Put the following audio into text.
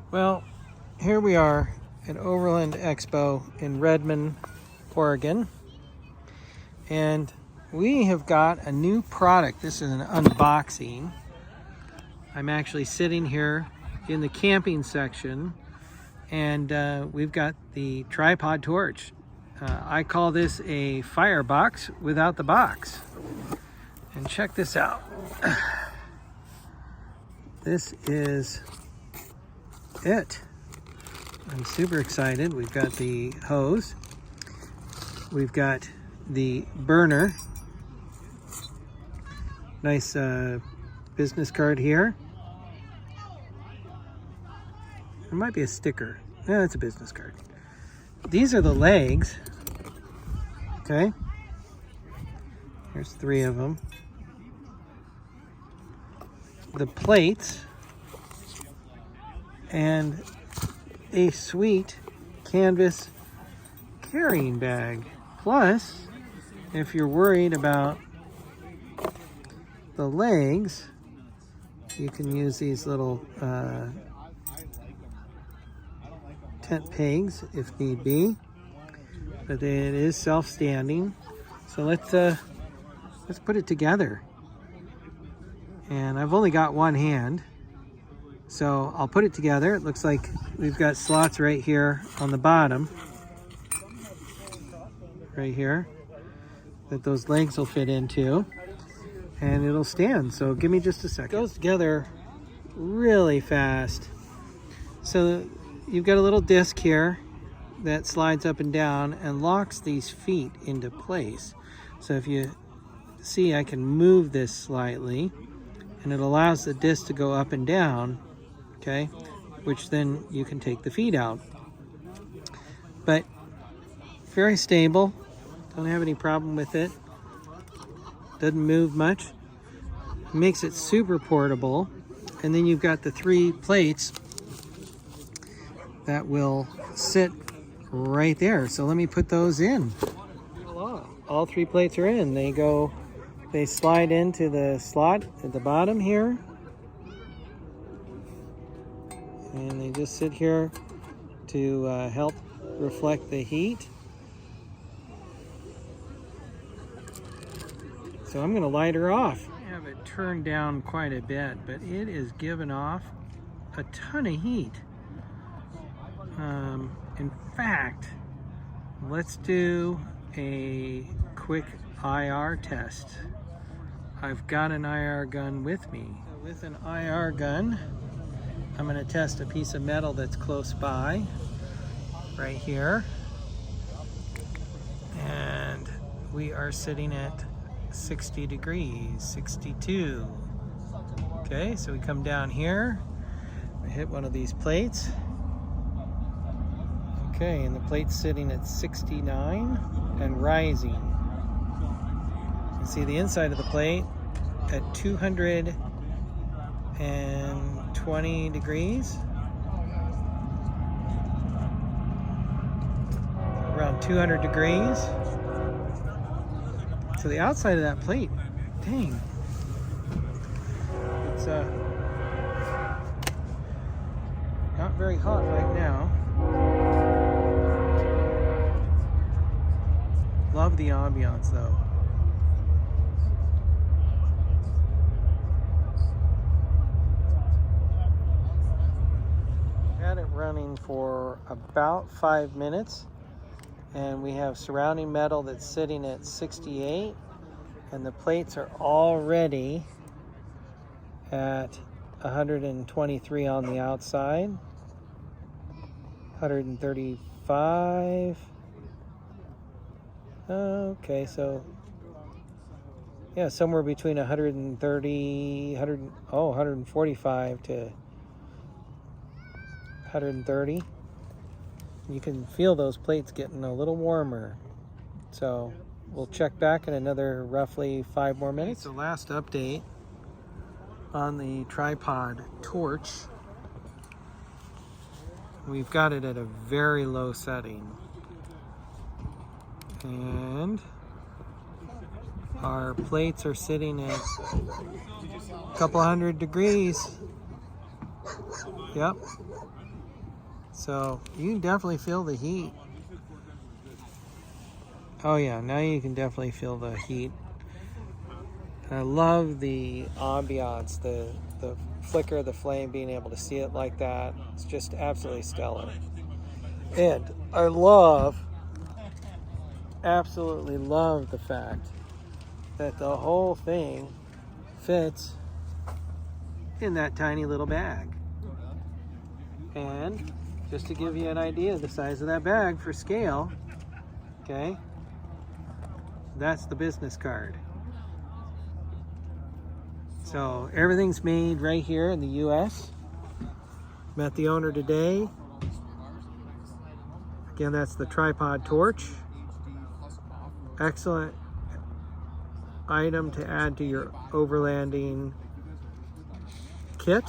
Well, here we are at Overland Expo in Redmond, Oregon, and we have got a new product. This is an unboxing. I'm actually sitting here in the camping section, and we've got the tripod torch. I call this a firebox without the box. And check this out. This is it. I'm super excited. We've got the hose. We've got the burner. Nice business card here. There might be a sticker. Yeah, it's a business card. These are the legs. Okay. There's 3 of them. The plates and a sweet canvas carrying bag. Plus, if you're worried about the legs, you can use these little tent pegs if need be, but it is self-standing. So let's put it together. And I've only got one hand, so I'll put it together. It looks like we've got slots right here on the bottom, right here, that those legs will fit into, and it'll stand. So give me just a second. It goes together really fast. So you've got a little disc here that slides up and down and locks these feet into place. So if you see, I can move this slightly, and it allows the disc to go up and down, okay, which then you can take the feet out. But very stable, don't have any problem with it, doesn't move much, makes it super portable. And then you've got the 3 plates that will sit right there. So let me put those in. Voila. All 3 plates are in. They slide into the slot at the bottom here, and they just sit here to help reflect the heat. So I'm going to light her off. I have it turned down quite a bit, but it is giving off a ton of heat. In fact, let's do a quick IR test. I've got an IR gun with me. With an IR gun, I'm going to test a piece of metal that's close by, right here. And we are sitting at 60 degrees, 62. Okay, so we come down here, we hit one of these plates. Okay, and the plate's sitting at 69 and rising. See the inside of the plate at 220 degrees, around 200 degrees. So the outside of that plate, dang, it's not very hot right now. Love the ambiance though. Had it running for about 5 minutes, and we have surrounding metal that's sitting at 68, and the plates are already at 123 on the outside, 135. Okay, so yeah, somewhere between 145 to 130. You can feel those plates getting a little warmer. So we'll check back in another roughly 5 more minutes. The last update on the tripod torch. We've got it at a very low setting. And our plates are sitting at a couple hundred degrees. Yep. So you can definitely feel the heat. Oh yeah, now you can definitely feel the heat. I love the ambiance, the flicker of the flame, being able to see it like that. It's just absolutely stellar. And I absolutely love the fact that the whole thing fits in that tiny little bag. And just to give you an idea of the size of that bag for scale, okay, that's the business card. So everything's made right here in the US. Met the owner today. Again, that's the tripod torch. Excellent item to add to your overlanding kit.